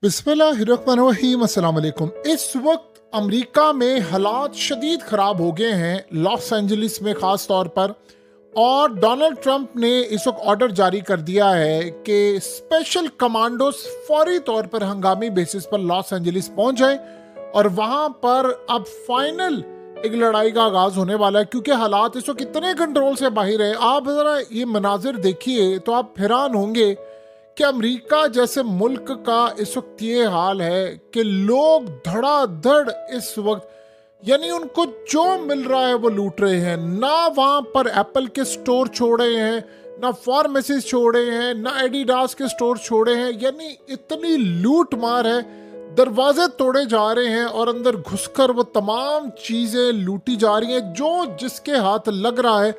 बिस्मिल्लाहिर्रहमानिर्रहीम, अस्सलाम वालेकुम। इस वक्त अमेरिका में हालात शदीद ख़राब हो गए हैं, लॉस एंजलिस में ख़ास तौर पर। और डोनाल्ड ट्रंप ने इस वक्त ऑर्डर जारी कर दिया है कि स्पेशल कमांडोज फौरी तौर पर हंगामी बेसिस पर लॉस एंजलिस पहुंच जाएं और वहां पर अब फाइनल एक लड़ाई का आगाज होने वाला है, क्योंकि हालात इस वक्त इतने कंट्रोल से बाहर है। आप ज़रा ये मनाजिर देखिए तो आप हैरान होंगे कि अमेरिका जैसे मुल्क का इस वक्त ये हाल है कि लोग धड़ाधड़ इस वक्त यानी उनको जो मिल रहा है वो लूट रहे हैं। ना वहाँ पर एप्पल के स्टोर छोड़े हैं, ना फार्मेसीज छोड़े हैं, ना एडिडास के स्टोर छोड़े हैं। यानी इतनी लूट मार है, दरवाजे तोड़े जा रहे हैं और अंदर घुसकर वो तमाम चीज़ें लूटी जा रही हैं। जो जिसके हाथ लग रहा है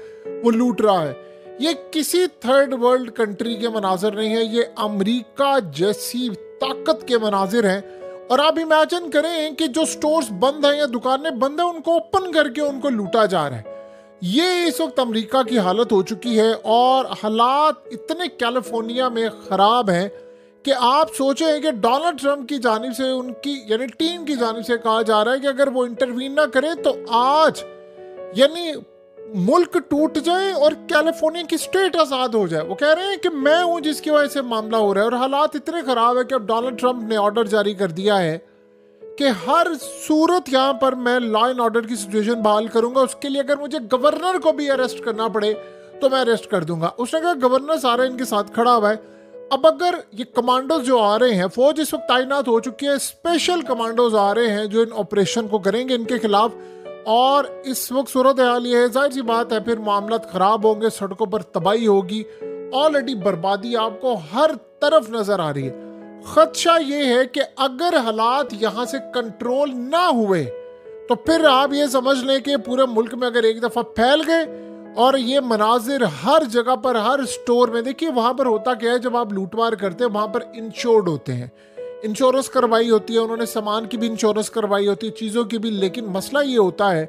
वो लूट रहा है। ये किसी थर्ड वर्ल्ड कंट्री के मनाजिर नहीं है, ये अमेरिका जैसी ताकत के मनाजिर हैं। और आप इमेजिन करें कि जो स्टोर्स बंद हैं या दुकानें बंद हैं, उनको ओपन करके उनको लूटा जा रहा है। ये इस वक्त अमेरिका की हालत हो चुकी है। और हालात इतने कैलिफोर्निया में ख़राब हैं कि आप सोचें कि डोनाल्ड ट्रंप की जानिब से, उनकी यानी टीम की जानिब से कहा जा रहा है कि अगर वो इंटरवीन ना करें तो आज यानी मुल्क टूट जाए और कैलिफोर्निया की स्टेट आज़ाद हो जाए। वो कह रहे हैं कि मैं हूं जिसकी वजह से मामला हो रहा है। और हालात इतने ख़राब है कि अब डोनाल्ड ट्रंप ने ऑर्डर जारी कर दिया है कि हर सूरत यहाँ पर मैं लॉ एंड ऑर्डर की सिचुएशन बहाल करूंगा। उसके लिए अगर मुझे गवर्नर को भी अरेस्ट करना पड़े तो मैं अरेस्ट कर दूंगा। उसने कहा गवर्नर सारा इनके साथ खड़ा हुआ है। अब अगर ये कमांडोज जो आ रहे हैं, फौज इस वक्त तैनात हो चुकी है, स्पेशल कमांडोज आ रहे हैं जो इन ऑपरेशन को करेंगे इनके खिलाफ। और इस वक्त सूरत हाल ये है, जाहिर सी बात है फिर मामला खराब होंगे, सड़कों पर तबाही होगी, ऑलरेडी बर्बादी आपको हर तरफ नजर आ रही है। खदशा ये है कि अगर हालात यहाँ से कंट्रोल ना हुए तो फिर आप ये समझ लें कि पूरे मुल्क में अगर एक दफ़ा फैल गए और ये मनाजिर हर जगह पर, हर स्टोर में। देखिए वहाँ पर होता क्या है, जब आप लूटमार करते हैं वहाँ पर इंश्योर्ड होते हैं, इंश्योरेंस करवाई होती है उन्होंने, सामान की भी इंश्योरेंस करवाई होती है, चीज़ों की भी। लेकिन मसला ये होता है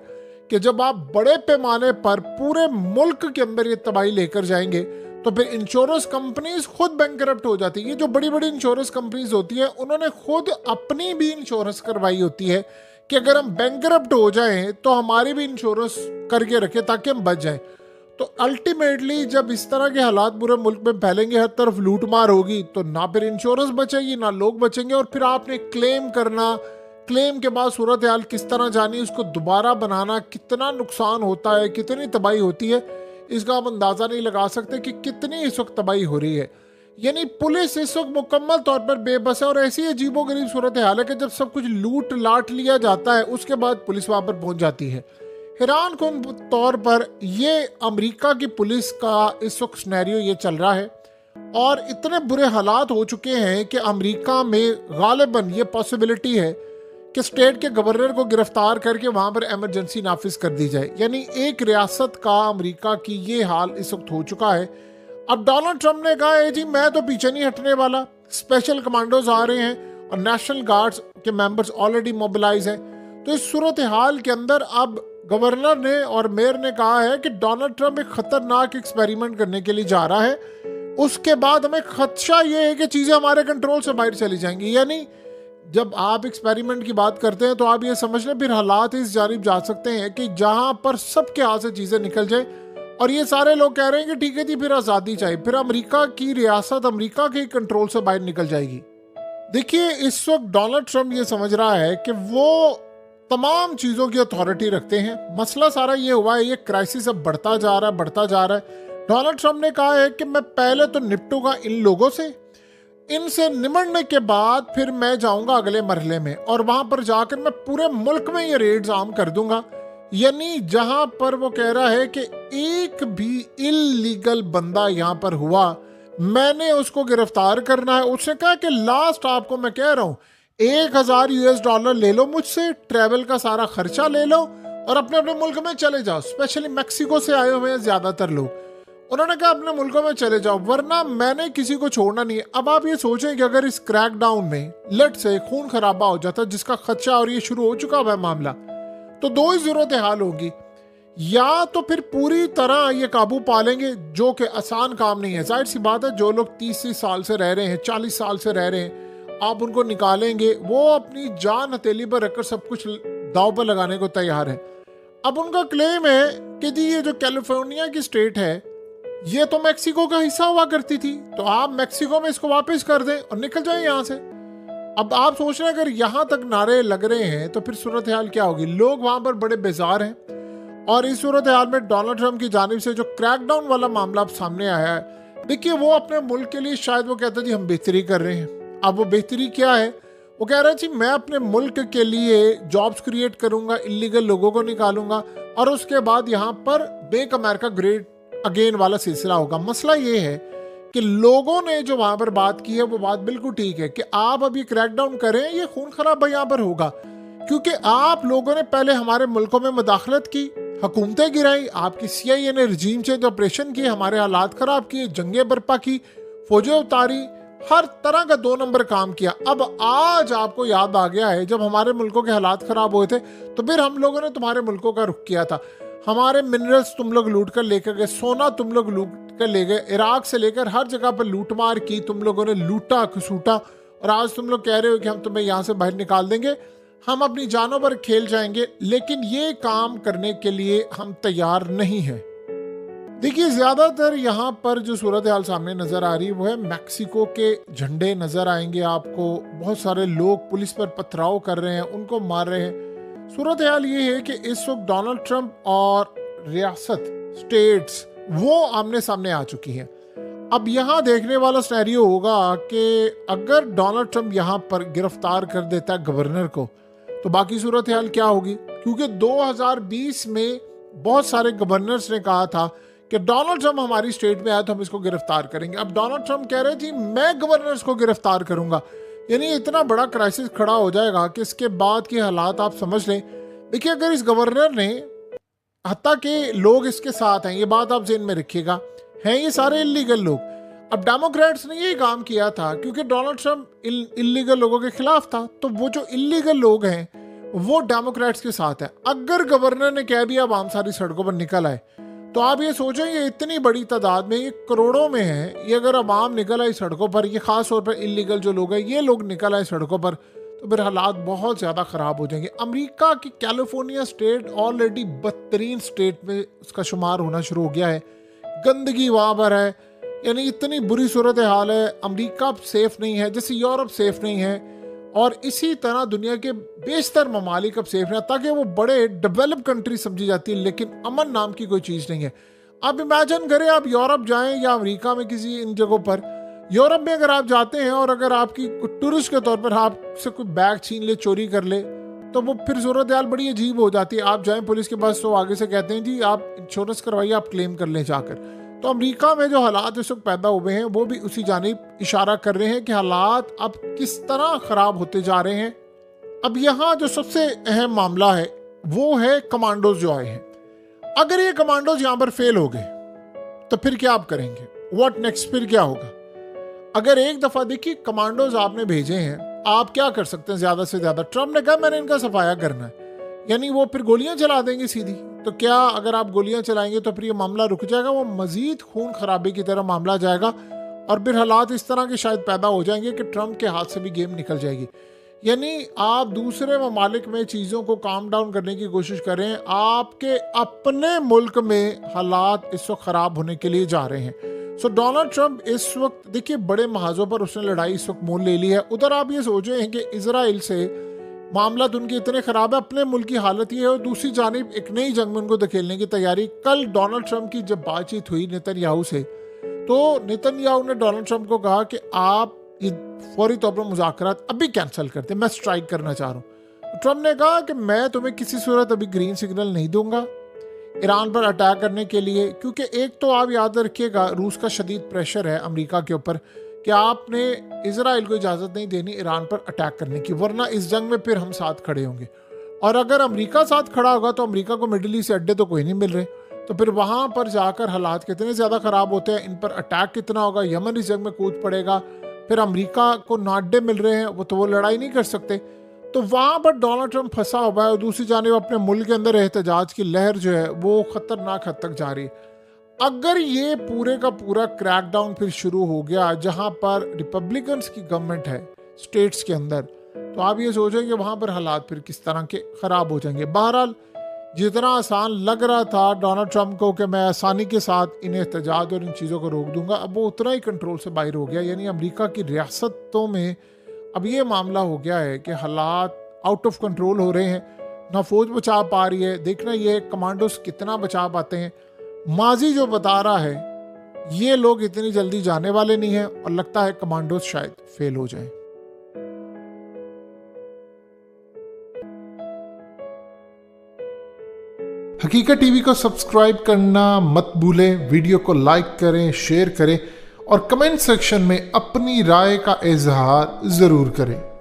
कि जब आप बड़े पैमाने पर पूरे मुल्क के अंदर ये तबाही लेकर जाएंगे तो फिर इंश्योरेंस कंपनीज खुद बैंकरप्ट हो जाती है। ये जो बड़ी बड़ी इंश्योरेंस कंपनीज होती है उन्होंने खुद अपनी भी इंश्योरेंस करवाई होती है कि अगर हम बैंकरप्ट हो जाएं तो हमारी भी इंश्योरेंस करके रखें ताकि हम बच जाएं। तो अल्टीमेटली जब इस तरह के हालात पूरे मुल्क में फैलेंगे, हर तरफ लूटमार होगी, तो ना फिर इंश्योरेंस बचेगी ना लोग बचेंगे। और फिर आपने क्लेम करना, क्लेम के बाद सूरत हाल किस तरह जानी, उसको दोबारा बनाना, कितना नुकसान होता है, कितनी तबाही होती है, इसका आप अंदाज़ा नहीं लगा सकते कि कितनी इस वक्त तबाही हो रही है। यानी पुलिस इस वक्त मुकम्मल तौर पर बेबस है। और ऐसी अजीबोगरीब सूरत हाल है कि जब सब कुछ लूट लाट लिया जाता है उसके बाद पुलिस वहाँ पर पहुँच जाती है। हैरान कुन तौर पर ये अमेरिका की पुलिस का इस वक्त सिनेरियो ये चल रहा है। और इतने बुरे हालात हो चुके हैं कि अमेरिका में गालिबन ये पॉसिबिलिटी है कि स्टेट के गवर्नर को गिरफ्तार करके वहाँ पर इमरजेंसी नाफिज कर दी जाए। यानी एक रियासत का अमेरिका की ये हाल इस वक्त हो चुका है। अब डोनाल्ड ट्रंप ने कहा है जी मैं तो पीछे नहीं हटने वाला, स्पेशल कमांडोज आ रहे हैं और नेशनल गार्ड्स के मेंबर्स ऑलरेडी मोबिलाइज हैं। तो इस सूरत हाल के अंदर अब गवर्नर ने और मेयर ने कहा है कि डोनाल्ड ट्रंप एक खतरनाक एक्सपेरिमेंट करने के लिए जा रहा है। उसके बाद हमें खदशा ये है कि चीज़ें हमारे कंट्रोल से बाहर चली जाएंगी। यानी जब आप एक्सपेरिमेंट की बात करते हैं तो आप ये समझ लें फिर हालात इस जानिब जा सकते हैं कि जहां पर सबके हाथ से चीज़ें निकल जाए। और ये सारे लोग कह रहे हैं कि ठीक है जी फिर आज़ादी चाहिए, फिर अमेरिका की रियासत अमेरिका के कंट्रोल से बाहर निकल जाएगी। देखिए इस वक्त डोनाल्ड ट्रंप ये समझ रहा है कि वो तमाम चीज़ों की अथॉरिटी रखते हैं। मसला सारा ये हुआ है, ये क्राइसिस अब बढ़ता जा रहा है, बढ़ता जा रहा है। डोनाल्ड ट्रंप ने कहा है कि मैं पहले तो निपटूंगा इन लोगों से, इनसे निमटने के बाद फिर मैं जाऊंगा अगले मरहले में और वहां पर जाकर मैं पूरे मुल्क में ये रेड्स आम कर दूंगा। यानी जहां पर वो कह रहा है कि एक भी इल्लीगल बंदा यहां पर हुआ मैंने उसको गिरफ्तार करना है। उसने कहा कि लास्ट आपको मैं कह रहा हूं $1000 ले लो मुझसे, ट्रैवल का सारा खर्चा ले लो और अपने अपने मुल्क में चले जाओ। स्पेशली मैक्सिको से आए हुए हैं ज्यादातर लोग। उन्होंने कहा अपने मुल्कों में चले जाओ वरना मैंने किसी को छोड़ना नहीं है। अब आप ये सोचें कि अगर इस क्रैकडाउन में लट से खून खराबा हो जाता जिसका खदशा और ये शुरू हो चुका हुआ मामला, तो दो ही सूरत हाल होगी। या तो फिर पूरी तरह ये काबू पा लेंगे, जो कि आसान काम नहीं है। जाहिर सी बात है जो लोग 30 साल से रह रहे हैं, 40 साल से रह रहे हैं, आप उनको निकालेंगे, वो अपनी जान हथेली पर रखकर सब कुछ दांव पर लगाने को तैयार है। अब उनका क्लेम है कि जी ये जो कैलिफोर्निया की स्टेट है ये तो मेक्सिको का हिस्सा हुआ करती थी, तो आप मेक्सिको में इसको वापस कर दें और निकल जाएं यहाँ से। अब आप सोच रहे हैं अगर यहाँ तक नारे लग रहे हैं तो फिर सूरत हाल क्या होगी। लोग वहां पर बड़े बेजार हैं और इस सूरत हाल में डोनाल्ड ट्रंप की जानिब से जो क्रैकडाउन वाला मामला अब सामने आया है, देखिए वो अपने मुल्क के लिए शायद वो कहता है जी हम बेहतरी कर रहे हैं। अब वो बेहतरी क्या है, वो कह रहा है जी मैं अपने मुल्क के लिए जॉब्स क्रिएट करूंगा, इलीगल लोगों को निकालूंगा और उसके बाद यहाँ पर मेक अमेरिका ग्रेट अगेन वाला सिलसिला होगा। मसला ये है कि लोगों ने जो वहां पर बात की है वो बात बिल्कुल ठीक है कि आप अभी क्रैकडाउन करें, ये खून खराबा यहाँ पर होगा क्योंकि आप लोगों ने पहले हमारे मुल्कों में मुदाखलत की, हुकूमतें गिराई, आपकी CIA ने रजीम चेंज ऑपरेशन किए, हमारे हालात खराब किए, जंगें बर्पा की, फौजें उतारी, हर तरह का 2 नंबर काम किया। अब आज आपको याद आ गया है जब हमारे मुल्कों के हालात खराब हुए थे तो फिर हम लोगों ने तुम्हारे मुल्कों का रुख किया था। हमारे मिनरल्स तुम लोग लूट कर लेकर गए, सोना तुम लोग लूट कर ले गए, इराक से लेकर हर जगह पर लूटमार की, तुम लोगों ने लूटा खसूटा और आज तुम लोग कह रहे हो कि हम तुम्हें यहाँ से बाहर निकाल देंगे, हम अपनी जानों पर खेल जाएंगे। लेकिन ये काम करने के लिए हम तैयार नहीं हैं। देखिए ज्यादातर यहाँ पर जो सूरत हाल सामने नजर आ रही है वो है मैक्सिको के झंडे नजर आएंगे आपको, बहुत सारे लोग पुलिस पर पथराव कर रहे हैं, उनको मार रहे हैं। सूरत हाल ये है कि इस वक्त डोनाल्ड ट्रंप और रियासत स्टेट्स वो आमने सामने आ चुकी हैं। अब यहाँ देखने वाला सिनेरियो होगा कि अगर डोनाल्ड ट्रंप यहाँ पर गिरफ्तार कर देता है गवर्नर को तो बाकी सूरत हाल क्या होगी, क्योंकि 2020 में बहुत सारे गवर्नर्स ने कहा था कि डोनाल्ड ट्रंप हमारी स्टेट में आया तो हम इसको गिरफ्तार करेंगे। अब डोनाल्ड ट्रंप कह रहे थे मैं गवर्नर्स को गिरफ्तार करूंगा, यानी इतना बड़ा क्राइसिस खड़ा हो जाएगा कि इसके बाद के हालात आप समझ लें। देखिए अगर इस गवर्नर ने, हत्ता के लोग इसके साथ हैं, ये बात आप ज़हन में रखिएगा, हैं ये सारे इलीगल लोग। अब डेमोक्रेट्स ने ये काम किया था क्योंकि डोनाल्ड ट्रंप इलीगल लोगों के खिलाफ था, तो वो जो इलीगल लोग हैं वो डेमोक्रेट्स के साथ है। अगर गवर्नर ने कह दिया अब आम सारी सड़कों पर निकल आए तो आप ये सोचें ये इतनी बड़ी तादाद में, ये करोड़ों में है, ये अगर आवाम निकल आई सड़कों पर, ये खास तौर पर इलीगल जो लोग हैं ये लोग निकल आए सड़कों पर, तो फिर हालात बहुत ज़्यादा ख़राब हो जाएंगे। अमेरिका की कैलिफोर्निया स्टेट ऑलरेडी बदतरीन स्टेट में उसका शुमार होना शुरू हो गया है, गंदगी वहाँ पर है, यानी इतनी बुरी सूरत हाल है। अमेरिका सेफ नहीं है जैसे यूरोप सेफ नहीं है और इसी तरह दुनिया के बेशतर ममालिक अब सेफ नहीं, ताकि वो बड़े डेवलप कंट्री समझी जाती है लेकिन अमन नाम की कोई चीज़ नहीं है। आप इमेजिन करें आप यूरोप जाएं या अमेरिका में किसी इन जगहों पर, यूरोप में अगर आप जाते हैं और अगर आपकी टूरिस्ट के तौर पर आपसे कोई बैग छीन ले, चोरी कर ले, तो वो फिर सूरत हाल बड़ी अजीब हो जाती है। आप जाएं पुलिस के पास तो आगे से कहते हैं जी आप इंश्योरेंस करवाइए, आप क्लेम कर लें जाकर। तो अमेरिका में जो हालात इस वक्त पैदा हुए हैं वो भी उसी जानिब इशारा कर रहे हैं कि हालात अब किस तरह ख़राब होते जा रहे हैं। अब यहाँ जो सबसे अहम मामला है वो है कमांडोज जो आए हैं। अगर ये कमांडोज यहाँ पर फेल हो गए तो फिर क्या आप करेंगे, व्हाट नेक्स्ट, फिर क्या होगा? अगर एक दफ़ा देखिए कमांडोज आपने भेजे हैं, आप क्या कर सकते हैं ज़्यादा से ज़्यादा? ट्रंप ने कहा मैंने इनका सफाया करना है, यानी वो फिर गोलियां चला देंगे सीधी। तो क्या अगर आप गोलियां चलाएंगे तो फिर ये मामला रुक जाएगा? वो मजीद खून खराबे की तरह मामला जाएगा और फिर हालात इस तरह के शायद पैदा हो जाएंगे कि ट्रंप के हाथ से भी गेम निकल जाएगी। यानी आप दूसरे ममालिक में चीज़ों को काम डाउन करने की कोशिश करें, आपके अपने मुल्क में हालात इस वक्त ख़राब होने के लिए जा रहे हैं। सो डोनाल्ड ट्रंप इस वक्त देखिए बड़े महाजों पर उसने लड़ाई इस वक्त मोल ले ली है। उधर आप ये सोचे हैं कि इजराइल से मामला तो उनके इतने ख़राब है, अपने मुल्क की हालत ये है, और दूसरी जानिब एक नई जंग में उनको धकेलने की तैयारी। कल डोनाल्ड ट्रंप की जब बातचीत हुई नेतन्याहू से, तो नेतन्याहू ने डोनाल्ड ट्रंप को कहा कि आप ये फौरी तौर पर मुज़ाकरात अभी कैंसिल करते, मैं स्ट्राइक करना चाह रहा हूँ। ट्रंप ने कहा कि मैं तुम्हें किसी सूरत अभी ग्रीन सिग्नल नहीं दूंगा ईरान पर अटैक करने के लिए, क्योंकि एक तो आप याद रखिएगा रूस का शदीद प्रेशर है अमेरिका के ऊपर कि आपने इजराइल को इजाज़त नहीं देनी ईरान पर अटैक करने की, वरना इस जंग में फिर हम साथ खड़े होंगे। और अगर अमेरिका साथ खड़ा होगा तो अमेरिका को मिडिल ईस्ट से अड्डे तो कोई नहीं मिल रहे, तो फिर वहाँ पर जाकर हालात कितने ज़्यादा ख़राब होते हैं, इन पर अटैक कितना होगा, यमन इस जंग में कूद पड़ेगा, फिर अमेरिका को ना अड्डे मिल रहे हैं, वो तो वो लड़ाई नहीं कर सकते। तो वहाँ पर डोनाल्ड ट्रंप फंसा हुआ है और दूसरी जानिब अपने मुल्क के अंदर एहतजाज की लहर जो है वो ख़तरनाक हद तक जारी है। अगर ये पूरे का पूरा क्रैकडाउन फिर शुरू हो गया जहाँ पर रिपब्लिकन्स की गवर्नमेंट है, स्टेट्स के अंदर, तो आप ये सोचें कि वहाँ पर हालात फिर किस तरह के ख़राब हो जाएंगे। बहरहाल जितना आसान लग रहा था डोनाल्ड ट्रंप को कि मैं आसानी के साथ इन एहतजाज और इन चीज़ों को रोक दूंगा, अब वो उतना ही कंट्रोल से बाहर हो गया। यानी अमेरिका की रियासतों में अब ये मामला हो गया है कि हालात आउट ऑफ कंट्रोल हो रहे हैं, ना फौज बचा पा रही है। देखना ये कमांडोस कितना बचा पाते हैं। माजी जो बता रहा है ये लोग इतनी जल्दी जाने वाले नहीं हैं और लगता है कमांडोस शायद फेल हो जाएं। हकीकत टीवी को सब्सक्राइब करना मत भूलें, वीडियो को लाइक करें, शेयर करें और कमेंट सेक्शन में अपनी राय का इजहार जरूर करें।